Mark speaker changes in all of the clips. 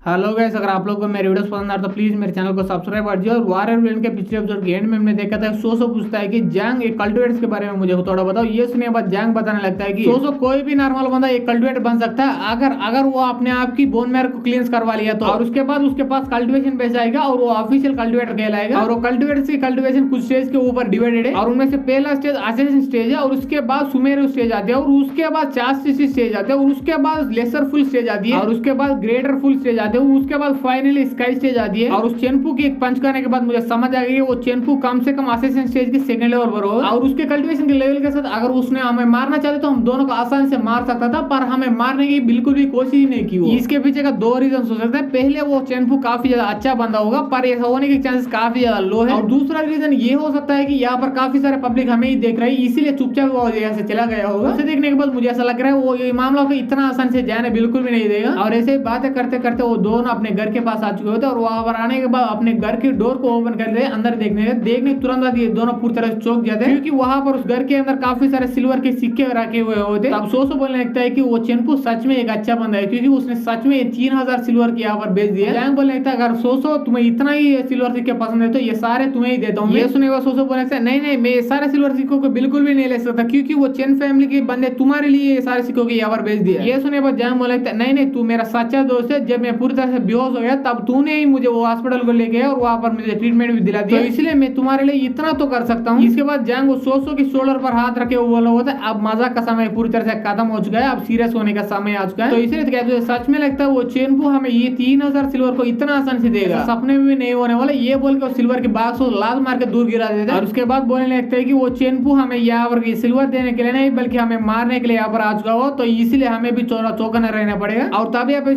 Speaker 1: Hello guys, अगर आप लोगों को मेरे वीडियोस पसंद आ तो प्लीज मेरे चैनल को सब्सक्राइब कर दियो। और वार विलेन के पिछले एपिसोड के एंड में हमने देखा था सोसो पूछता है कि जैंग एक कल्टिवेटर्स के बारे में मुझे थोड़ा बताओ। ये सुनने के बाद जैंग बताने लगता है कि सोसो कोई भी नॉर्मल बंदा एक कल्टिवेटर बन सकता है अगर अगर वो अपने आप की बोन मैरो को क्लींस करवा लिया तो। और उसके बाद उसके पास कल्टिवेशन बेस आएगा और वो ऑफिशियल कल्टिवेटर कहलाएगा। और वो कल्टिवेटर्स की कल्टिवेशन कुछ स्टेज के ऊपर डिवाइडेड है और उनमें से पहला स्टेज असेसिन स्टेज है और उसके बाद सुमेरो स्टेज आते हैं और उसके बाद चास्टिस स्टेज आते हैं और उसके बाद लेसर फुल स्टेज आती है और उसके बाद ग्रेटर फुल स्टेज आते हैं। उसके बाद फाइनली स्काई स्टेज आती है और उस चेनपू की एक पंच करने के बाद मुझे समझ आ गई वो चेनपू कम से कम असेसिन स्टेज के सेकंड लेवल पर होगा और उसके कल्टीवेशन के लेवल के साथ अगर उसने हमें मारना चाहते तो हम दोनों को आसानी से मार सकता था, पर हमें मारने की बिल्कुल भी कोशिश ही नहीं की। इसके पीछे का दो रीजन हो सकता है। पहले वो चेनपू काफी ज्यादा अच्छा बंदा होगा पर ऐसा होने के चांसेस काफी ज्यादा लो है। और दूसरा रीजन ये हो सकता है कि यहाँ पर काफी सारे पब्लिक हमें ही देख रही है इसीलिए चुपचाप वो यहाँ से चला गया होगा। उसे देखने के बाद मुझे ऐसा लग रहा है वो ये मामला को इतना आसान से जाने बिल्कुल भी नहीं देगा। और ऐसे बातें करते करते वो दोनों अपने घर के पास आ चुके होते और वहां पर आने के बाद अपने घर के डोर को ओपन कर रहे अंदर देखने तुरंत बाद ये दोनों पूरी तरह से चौंक जाते हैं क्योंकि वहां पर उस घर के अंदर काफी सारे सिल्वर के सिक्के रखे हुए होते। अब सोसो बोलने लगता है कि वो चेनपू सच में एक अच्छा बंदा है क्योंकि उसने सच में 3000 सिल्वर के यहाँ पर बेच दिया। जैंग बोलने लगता है अगर सोसो तुम्हें इतना ही सिल्वर सिक्के पसंद है तो ये सारे तुम्हें ही देता हूँ। ये सुने वो सोसो बोलने लगता है नहीं मैं ये सारे सिल्वर सिक्कों को बिल्कुल भी नहीं ले सकता क्योंकि वो चेन फैमिली के बंदे तुम्हारे लिए ये सारे सिक्कों के यहाँ पर बेच दिया। ये सुने बाद जैंग बोलने लगता है नहीं तू मेरा सच्चा दोस्त है। जब मैं पूरी तरह से बेहोश हो गया तब तूने ही मुझे वो हॉस्पिटल को लेके और वहां पर मुझे ट्रीटमेंट भी दिला दिया, तो इसलिए मैं तुम्हारे लिए इतना तो कर सकता हूँ। इसके बाद जैंग सोसो की शोल्डर पर हाथ रखे हुए बोला होता है अब मजाक का समय पूरी तरह से खत्म हो चुका है, अब सीरियस होने का समय आ चुका है। तो इसलिए कहते हैं सच में लगता है वो चेनपू हमें ये 3000 सिल्वर को इतना आसान से देगा, सपने में भी नहीं होने वाला। ये बोल के सिल्वर के बाग को लात मार के दूर गिरा देता है और उसके बाद बोलने लगता है कि वो चेनपू हमें यहाँ पर सिल्वर देने के लिए नहीं बल्कि हमें मारने के लिए यहाँ पर आ चुका हो, तो इसलिए हमें भी चौकन्ना रहना पड़ेगा। और तभी आप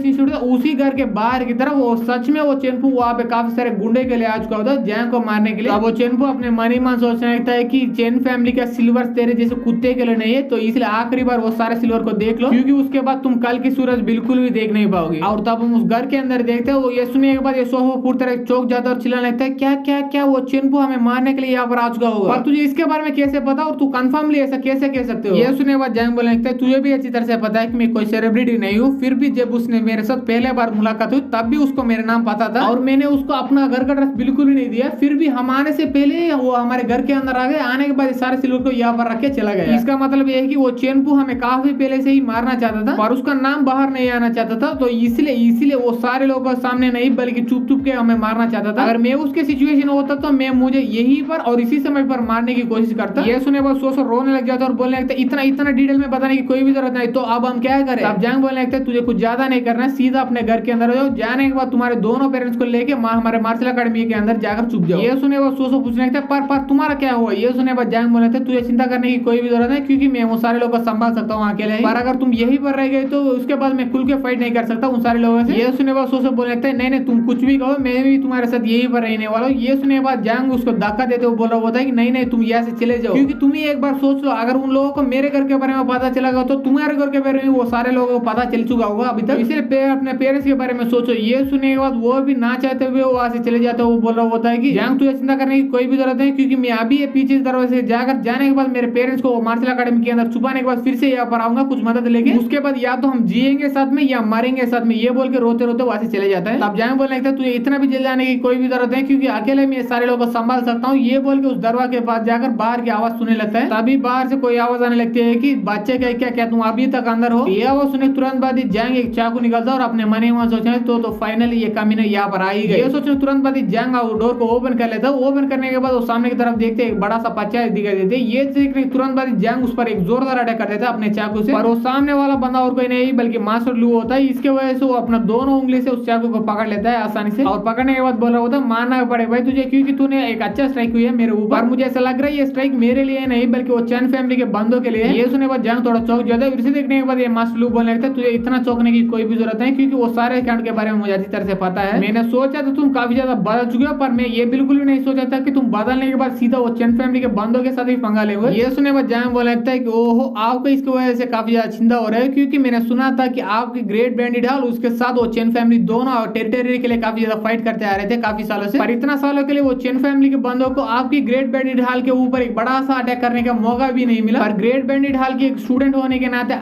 Speaker 1: उसी घर के बाहर की तरफ वो सच में वो चेनपू वहां पे काफी सारे गुंडे के लिए आ चुका होता है जैंग को मारने के लिए। अब वो चेनपू अपने मन ही मन सोचने लगता है कि चेन फैमिली का सिल्वर तेरे जैसे कुत्ते के लिए नहीं है, तो इसलिए आखिरी बार वो सारे सिल्वर को देख लो क्योंकि उसके बाद तुम कल की सूरज बिल्कुल भी देख नहीं पाओगे। और तब हम उस घर के अंदर देखते हैं वो ये सुनने के बाद ये सोफा पूरी तरह चौक जाता है और चिल्लाने लगता है क्या क्या क्या वो चेनपू हमें मारने के लिए यहाँ पर आ चुका होगा, पर तुझे इसके बारे में कैसे पता और तू कंफर्मली ऐसा कैसे कह सकते हो। ये सुनने के बाद जैंग बोलने लगता है तुझे भी अच्छी तरह से पता है कि मैं कोई सेलिब्रिटी नहीं हूँ, फिर भी जब उसने मेरे साथ पहले बार मुलाकात हुई तब भी उसको मेरा नाम पता था और मैंने उसको अपना घर का एड्रेस बिल्कुल भी नहीं दिया, फिर भी हमारे से पहले वो हमारे घर के अंदर आ गए। आने के बाद सारे सिल्वर को यहाँ पर रख के चला गया। इसका मतलब ये है कि वो चेनपू हमें काफी पहले से ही मारना चाहता था पर उसका नाम बाहर नहीं आना चाहता था, तो इसलिए वो सारे लोगों के सामने नहीं बल्कि चुप चुप के हमें मारना चाहता था। अगर मैं उसके सिचुएशन होता तो मैं मुझे यहीं पर और इसी समय पर मारने की कोशिश करता। ये सुने बाद सोसो रोने लग जाता और बोलने लगता इतना डिटेल में बताने की कोई भी जरूरत नहीं, तो अब हम क्या करें। अब जैंग बोलने लगता है तुझे कुछ ज्यादा नहीं करना, सीधा अपने घर के अंदर जाओ, जाने के बाद तुम्हारे दोनों पेरेंट्स को लेके हमारे मार्शल अकेडमी के अंदर जाकर चुप जाओ। ये सुने बाद सोसो पूछने लगता है पर तुम्हारा क्या हुआ। ये सुने बाद जैंग बोलने लगता है तुझे चिंता करने की कोई भी जरूरत नहीं क्योंकि मैं वो सारे लोगों को संभाल सकता हूँ अकेले ही, पर अगर तुम यहीं पर रह गए तो उसके बाद मैं खुल के फाइट नहीं कर सकता उन सारे लोगों से। ये सुने बाद सोसो बोलने लगता है नहीं तुम कुछ भी कहो मैं भी तुम्हारे साथ यहीं पर रहने वाला हूँ। ये सुने बाद जैंग उसको धक्का देते हुए बोल रहा होता है कि नहीं तुम यहाँ से चले जाओ, क्योंकि तुम ही एक बार सोच लो अगर उन लोगों को मेरे घर के बारे में पता चला तो तुम्हारे घर के बारे में वो सारे लोगों को पता चल चुका होगा अभी तक, इसलिए अपने पेरेंट्स के बारे में सोचो। ये सुनने के बाद वो भी ना चाहते हुए वहां से चले जाते वो बोल रहा होता है कि जैंग तुझे चिंता करने की कोई भी जरूरत नहीं क्योंकि मैं अभी ये पीछे दरवाजे से जाकर जाने के बाद मेरे पेरेंट्स को मार्शल अकेडमी के अंदर छुपाने के बाद फिर से यहाँ पर आऊंगा कुछ मदद लेके, उसके बाद या तो हम जिएंगे साथ में या मरेंगे साथ में। ये बोल के रोते रोते वहां से चले जाता है। तब जैंग बोलने लगता है तुझे इतना भी जल जाने की कोई भी जरूरत नहीं क्योंकि अकेले मैं सारे लोगों को संभाल सकता हूँ। ये बोल के उस दरवाजे के पास जाकर बाहर की आवाज सुनने लगता है। तभी बाहर से कोई आवाज आने लगती है कि बच्चे क्या तुम अभी तक अंदर हो। ये आवाज सुने तुरंत बाद ही जैंग एक चाकू निकालता और अपने मन ही मन सोचने तो फाइनली ये कमीना यहाँ पर आ ही गई। ये सोचने तुरंत बाद ही जैंग डोर को ओपन कर लेता है। ओपन करने के बाद वो सामने की तरफ देखते एक बड़ा सा बच्चा दिखाई देते। ये देखने तुरंत बाद जैंग उस पर एक जोरदार अटैक कर देता है अपने चाकू से, और वो सामने वाला बंदा और कोई नहीं बल्कि मास्टर लू होता है। इसके वजह से वो अपना दोनों उंगली से उस चाकू को पकड़ लेता है आसानी से, और पकड़ने के बाद बोल रहा होता है मानना पड़े भाई तुझे क्योंकि तूने एक अच्छा स्ट्राइक हुई है मेरे ऊपर। मुझे ऐसा लग रहा है ये स्ट्राइक मेरे लिए नहीं बल्कि वो चैन फैमिली के बंदों के लिए। ये सुने बाद जैंग थोड़ा चौक जाता है। इसे देखने के बाद ये मास्टर लू बोलने लगता है तुझे इतना चौंकने की कोई भी जरूरत नहीं क्योंकि वो सारे कांड के बारे में मुझे अच्छी तरह से पता है। मैंने सोचा तो तुम काफी ज्यादा बदल चुके हो, पर मैं ये बिल्कुल भी नहीं सोचा था कि तुम बदलने के बाद सीधा वो चैन फैमिली के बंदों के साथ ही पंगा ले। ये सुने बाद जैंग बोलने लगता है कि ओहो आपको इसकी वजह से काफी ज्यादा चिंता हो रहा है क्योंकि मैंने सुना था कि आपकी ग्रेट बैंडिट हॉल उसके साथ वो चैन फैमिली दोनों टेरिटरी के लिए काफी ज्यादा फाइट करते आ रहे थे काफी सालों से, पर इतना सालों के लिए वो चैन फैमिली के बंदों को आपकी ग्रेट बैंडिट हॉल के ऊपर एक बड़ा सा अटैक करने का मौका भी नहीं मिला। पर ग्रेट बैंडिट हॉल की एक स्टूडेंट होने के नाते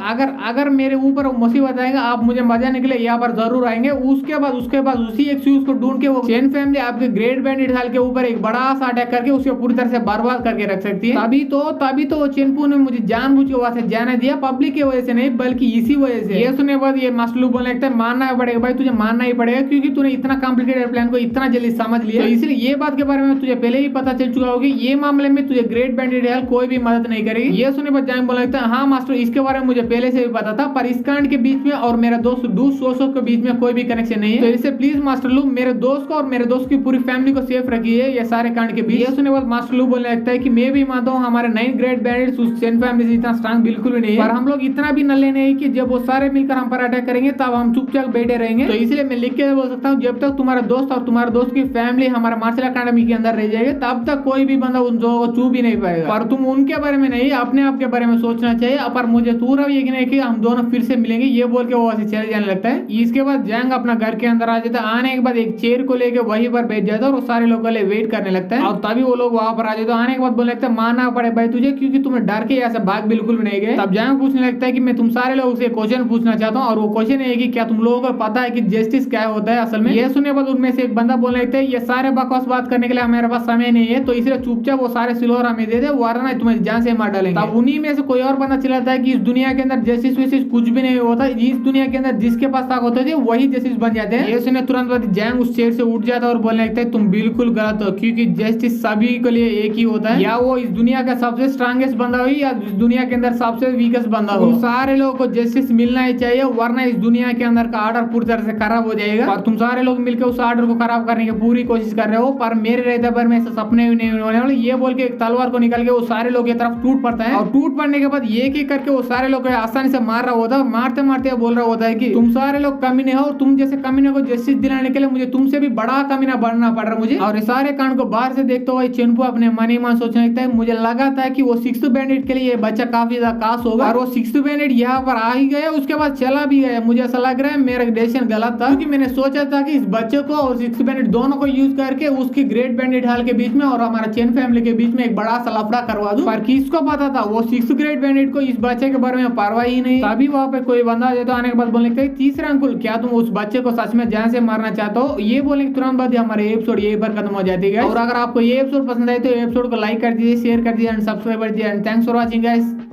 Speaker 1: अगर मेरे ऊपर मुसीबत आएगा आप मुझे बचाने के लिए यहाँ पर जरूर आएंगे। उसके बाद उसी एक फ्यूज को ढूंढ के वो चेन फैमिली आपके ग्रेट बैंडिट हाल के ऊपर एक बड़ा सा अटैक करके उसके पूरी तरह से बर्बाद करके रख सकती है। तभी तो वो चेनपू ने मुझे जानबूझ के वहां से जाने दिया, पब्लिक की वजह से नहीं बल्कि इसी वजह से। ये सुनने के बाद ये मास्टर लू बोलने लगता है मानना पड़ेगा भाई, तुझे मानना ही पड़ेगा क्योंकि तूने इतना कॉम्प्लिकेटेड प्लान को इतना जल्दी समझ लिया। तो इसलिए ये बात के बारे में तुझे पहले ही पता चल चुका होगी, ये मामले में तुझे ग्रेट बैंडिट हाल कोई भी मदद नहीं करेगी। ये सुनने पर जैंग बोलने लगता है हाँ मास्टर, इसके बारे में मुझे पहले से भी पता था, पर इस कांड के बीच में और मेरा दोस्त डू सोसो के बीच में कोई भी कनेक्शन नहीं है। तो इससे प्लीज मास्टर लू मेरे दोस्त को और मेरे दोस्त की पूरी फैमिली को सेफ रखिए ये सारे कांड के बीच। ये सुनने के बाद मास्टर लू बोलने लगता है कि मैं भी मानता हूँ हमारे 9 ग्रेट बैंडिट्स उस चेन फैमिली से इतना स्ट्रांग बिल्कुल भी नहीं है, पर हम लोग इतना भी नल्ले नहीं कि जब वो सारे मिलकर हम पर अटैक करेंगे तब हम चुपचाप बैठे रहेंगे। तो इसलिए मैं लिख के बोल सकता हूँ जब तक तुम्हारा दोस्त और तुम्हारे दोस्त की फैमिली हमारा मार्शल अकादमी के अंदर रह जाएगी तब तक कोई भी बंदा उन दो को छू भी नहीं पाएगा। पर तुम उनके बारे में नहीं अपने आप के बारे में सोचना चाहिए। पर मुझे पूरा यकीन है कि हम दोनों फिर से मिलेंगे, ये बोल के वो वहां से चले जाने लगता है। इसके बाद जैंग अपना घर के अंदर आ जाता है, आने के बाद एक चेयर को लेके वहीं पर बैठ जाता है और सारे लोगों के लिए वेट करने लगता है। और तभी वो लोग वहां पर आ जाते हैं। आने के बाद बोलने लगता है मानना पड़े भाई तुझे क्योंकि तुम्हें डर के यहाँ से भाग बिल्कुल भी नहीं गए। तब जैंग पूछने लगता है कि मैं तुम सारे लोगों से क्वेश्चन पूछना चाहता हूँ और वो क्वेश्चन है कि क्या तुम लोगों को पता है कि जस्टिस क्या होता है असल में। ये सुनने बाद उनमें से एक बंदा बोलने लगता है ये सारे बकवास बात करने के लिए हमारे पास समय नहीं है, तो इसलिए चुपचाप वो सारे सिल्वर हमें दे दे वरना तुम्हें जान से मार डालेंगे। तब उन्हीं में से कोई और बंदा चिल्लाता है कि इस दुनिया के अंदर जस्टिस वैसिस कुछ भी नहीं होता, इस दुनिया के अंदर जिसके पास ताकत होती है वही जस्टिस बन जाते हैं। ये सुने तुरंत बाद जैंग उस चेयर से उठ जाता है और बोलने लगता है तुम बिल्कुल गलत हो क्योंकि जस्टिस सभी के लिए एक ही होता है, या वो इस दुनिया का सबसे स्ट्रांगेस्ट बंदा हो या इस दुनिया के अंदर सबसे वीकेस्ट बंदा हो, सारे लोगों को जस्टिस मिलना ही चाहिए वरना इस दुनिया के अंदर का ऑर्डर पूरी तरह से खराब हो जाएगा। और तुम सारे लोग मिलकर उस ऑर्डर को खराब करने की पूरी कोशिश कर रहे हो, पर मेरे रहते पर में ऐसे सपने भी नहीं होने वाले। ये बोल के एक तलवार को निकाल के वो सारे लोग की तरफ टूट पड़ता है और टूट पड़ने के बाद एक एक करके वो सारे लोग आसानी से मार रहा होता है। मारते मारते बोल रहा होता है कि तुम सारे लोग कमीने हो, तुम जैसे कमीने को जस्टिस दिलाने के लिए मुझे तुमसे भी बड़ा कमीना बनना पड़ रहा मुझे। और इस सारे कांड को बाहर से देखते हुए चेनपू अपने मन ही मन सोचने लगता है मुझे लगा था कि वो 6th बैंडिट के लिए ये बच्चा काफी ज्यादा खास होगा और वो 6th बैंडिट यहाँ पर आ ही गया, उसके बाद चला भी गया। मुझे ऐसा लग रहा है मेरा डिसीजन गलत था क्योंकि मैंने सोचा था कि इस बच्चे को और 6th बैंडिट दोनों को यूज करके उसकी ग्रेट बैंडिट हाल के बीच में और हमारा चेन फैमिली के बीच में एक बड़ा सा लफड़ा करवा दूं। पर किसको पता था वो 6th ग्रेट बैंडिट को इस बच्चे के बारे में परवाह ही नहीं। तभी वहाँ पे कोई बंदा आ जाता, आने के बाद बोलने लगता है तीसरा अंकुल क्या तुम उस बच्चे को सच में जान से मारना चाहते हो। ये बोलने के तुरंत बाद हमारे एपिसोड यही पर खत्म हो जाती है। और अगर आपको ये एपिसोड पसंद आए तो एपिसोड को लाइक कर दीजिए, शेयर कर दीजिए एंड सब्सक्राइब कर दीजिए and thanks for watching guys.